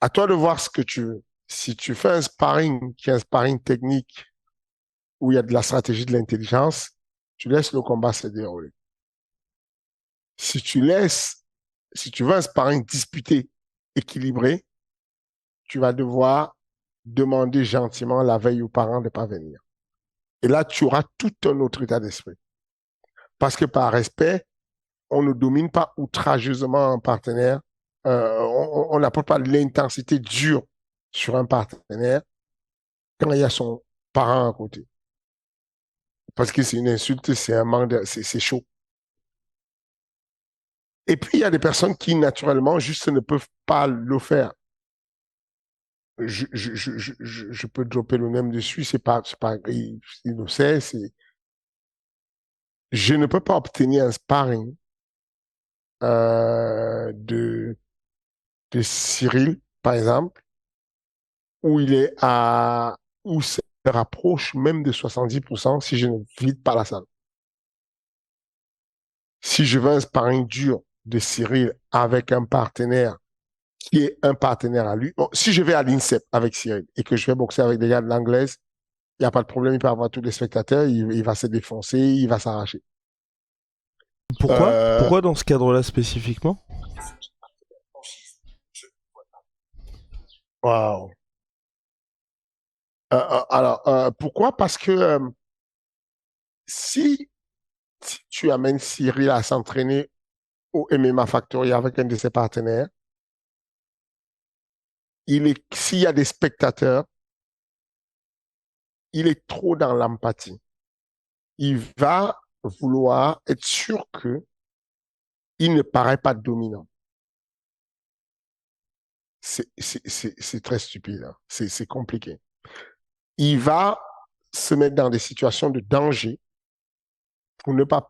À toi de voir ce que tu veux. Si tu fais un sparring qui est un sparring technique où il y a de la stratégie, de l'intelligence, tu laisses le combat se dérouler. Si tu laisses, si tu veux un sparring disputé, équilibré, tu vas devoir demander gentiment la veille aux parents de ne pas venir. Et là, tu auras tout un autre état d'esprit. Parce que par respect, on ne domine pas outrageusement un partenaire. On n'apporte pas l'intensité dure sur un partenaire quand il y a son parent à côté. Parce que c'est une insulte, c'est un manque c'est chaud. Et puis, il y a des personnes qui, naturellement, juste ne peuvent pas le faire. je peux dropper le même dessus, c'est pas, il le sait, je ne peux pas obtenir un sparring euh, de, de Cyril, par exemple, où il est à, où se rapproche même de 70% si je ne vide pas la salle. Si je veux un sparring dur de Cyril avec un partenaire qui est un partenaire à lui, bon, si je vais à l'INSEP avec Cyril et que je vais boxer avec des gars de l'anglaise, il n'y a pas de problème, il peut avoir tous les spectateurs, il va se défoncer, il va s'arracher. Pourquoi? Euh, Pourquoi dans ce cadre-là spécifiquement? wow. Pourquoi? Parce que si, si tu amènes Cyril à s'entraîner au MMA Factory avec un de ses partenaires, s'il y a des spectateurs, il est trop dans l'empathie. Il va vouloir être sûr que il ne paraît pas dominant. C'est très stupide, hein. C'est compliqué. Il va se mettre dans des situations de danger pour ne pas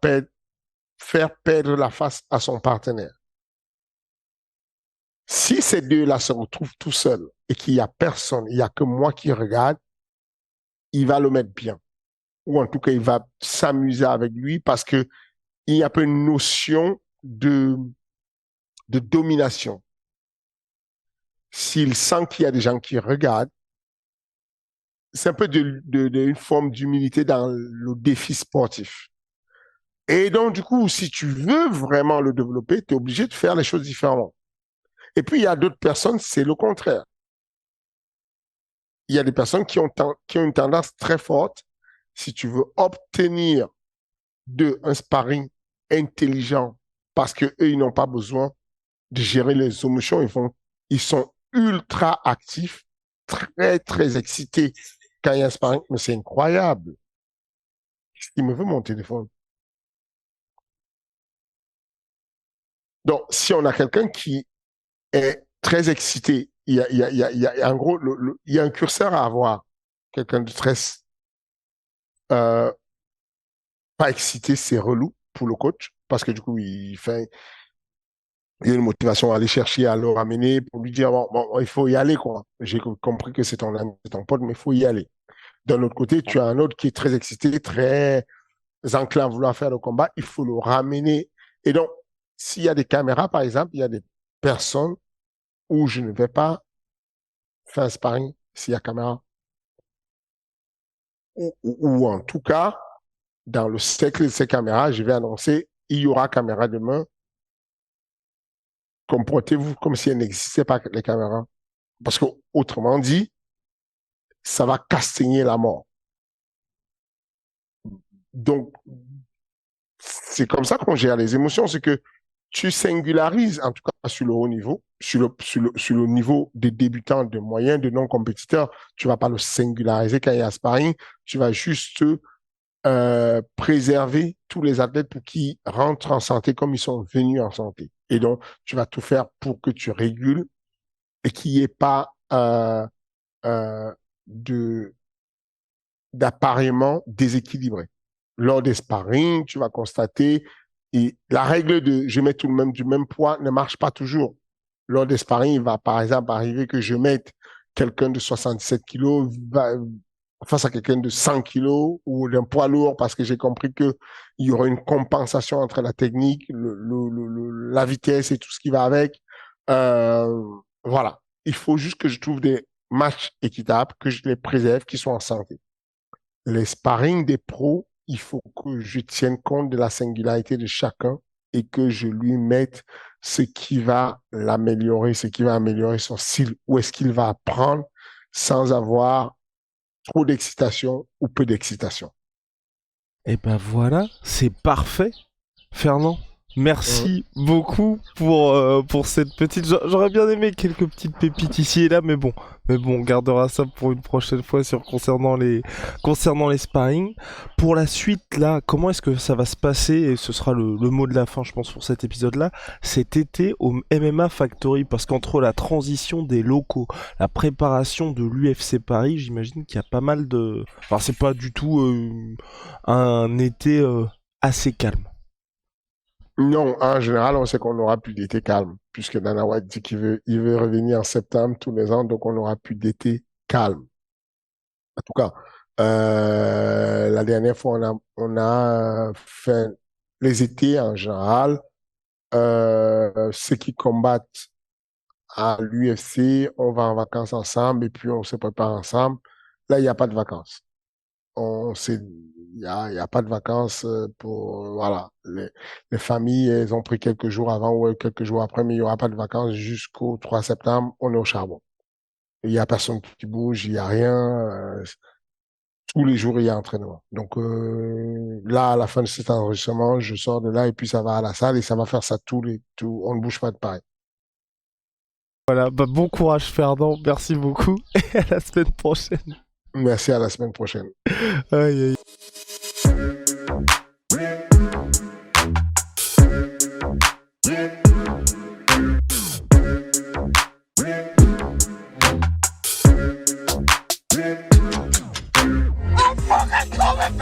faire perdre la face à son partenaire. Si ces deux-là se retrouvent tout seuls et qu'il n'y a personne, il n'y a que moi qui regarde, il va le mettre bien. Ou en tout cas, il va s'amuser avec lui parce qu'il y a un peu une notion de domination. S'il sent qu'il y a des gens qui regardent, c'est un peu une forme d'humilité dans le défi sportif. Et donc, du coup, si tu veux vraiment le développer, tu es obligé de faire les choses différemment. Et puis, il y a d'autres personnes, c'est le contraire. Il y a des personnes qui ont une tendance très forte. Si tu veux obtenir un sparring intelligent, parce qu'eux, ils n'ont pas besoin de gérer les émotions, ils sont ultra actifs, très, très excités quand il y a un sparring. Mais c'est incroyable. Il me veut mon téléphone. Donc, si on a quelqu'un qui est très excité, en gros, il y a un curseur à avoir. Quelqu'un de très euh, pas excité, c'est relou pour le coach, parce que du coup, il y a une motivation à aller chercher, à le ramener, pour lui dire, bon, il faut y aller, quoi. J'ai compris que c'est ton ami, c'est ton pote, mais il faut y aller. D'un autre côté, tu as un autre qui est très excité, très enclin à vouloir faire le combat, il faut le ramener. Et donc, s'il y a des caméras, par exemple, il y a des personnes où je ne vais pas faire un sparring s'il y a caméra. Ou en tout cas, dans le cercle de ces caméras, je vais annoncer, il y aura caméra demain. Comportez-vous comme si elle n'existait pas, les caméras. Parce que, autrement dit, ça va castagner la mort. Donc, c'est comme ça qu'on gère les émotions, c'est que tu singularises, en tout cas sur le haut niveau, sur le niveau des débutants, de moyens, de non-compétiteurs, tu vas pas le singulariser quand il y a sparring, tu vas juste préserver tous les athlètes pour qu'ils rentrent en santé comme ils sont venus en santé. Et donc, tu vas tout faire pour que tu régules et qu'il n'y ait pas euh, de d'appareillement déséquilibré. Lors des sparring, tu vas constater, et la règle de je mets tout le même du même poids ne marche pas toujours. Lors des sparring, il va par exemple arriver que je mette quelqu'un de 77 kilos face à quelqu'un de 100 kilos ou d'un poids lourd parce que j'ai compris qu'il y aura une compensation entre la technique, la vitesse et tout ce qui va avec. Euh, voilà. Il faut juste que je trouve des matchs équitables, que je les préserve, qui sont en santé. Les sparring des pros, il faut que je tienne compte de la singularité de chacun et que je lui mette ce qui va l'améliorer, ce qui va améliorer son style, où est-ce qu'il va apprendre sans avoir trop d'excitation ou peu d'excitation. Et ben voilà, c'est parfait, Fernand. Merci beaucoup pour cette petite. J'aurais bien aimé quelques petites pépites ici et là, mais bon. Mais bon, on gardera ça pour une prochaine fois concernant les sparring. Pour la suite, là, comment est-ce que ça va se passer? Et ce sera le mot de la fin, je pense, pour cet épisode-là. Cet été au MMA Factory. Parce qu'entre la transition des locaux, la préparation de l'UFC Paris, j'imagine qu'il y a pas mal de. Enfin, c'est pas du tout un été assez calme. Non, en général, on sait qu'on aura plus d'été calme, puisque Dana White dit il veut revenir en septembre tous les ans, donc on aura plus d'été calme. En tout cas, la dernière fois, on a fait les étés en général. Ceux qui combattent à l'UFC, on va en vacances ensemble et puis on se prépare ensemble. Là, il n'y a pas de vacances. Il y a pas de vacances pour, voilà. Les familles, elles ont pris quelques jours avant ou quelques jours après, mais il n'y aura pas de vacances jusqu'au 3 septembre. On est au charbon. Il n'y a personne qui bouge, il n'y a rien. Tous les jours, il y a entraînement. Donc là, à la fin de cet enregistrement, je sors de là et puis ça va à la salle et ça va faire ça tout. On ne bouge pas de pareil. Voilà, bah bon courage Fernand, merci beaucoup et à la semaine prochaine. Merci, à la semaine prochaine. Aïe, aïe. Fucking come and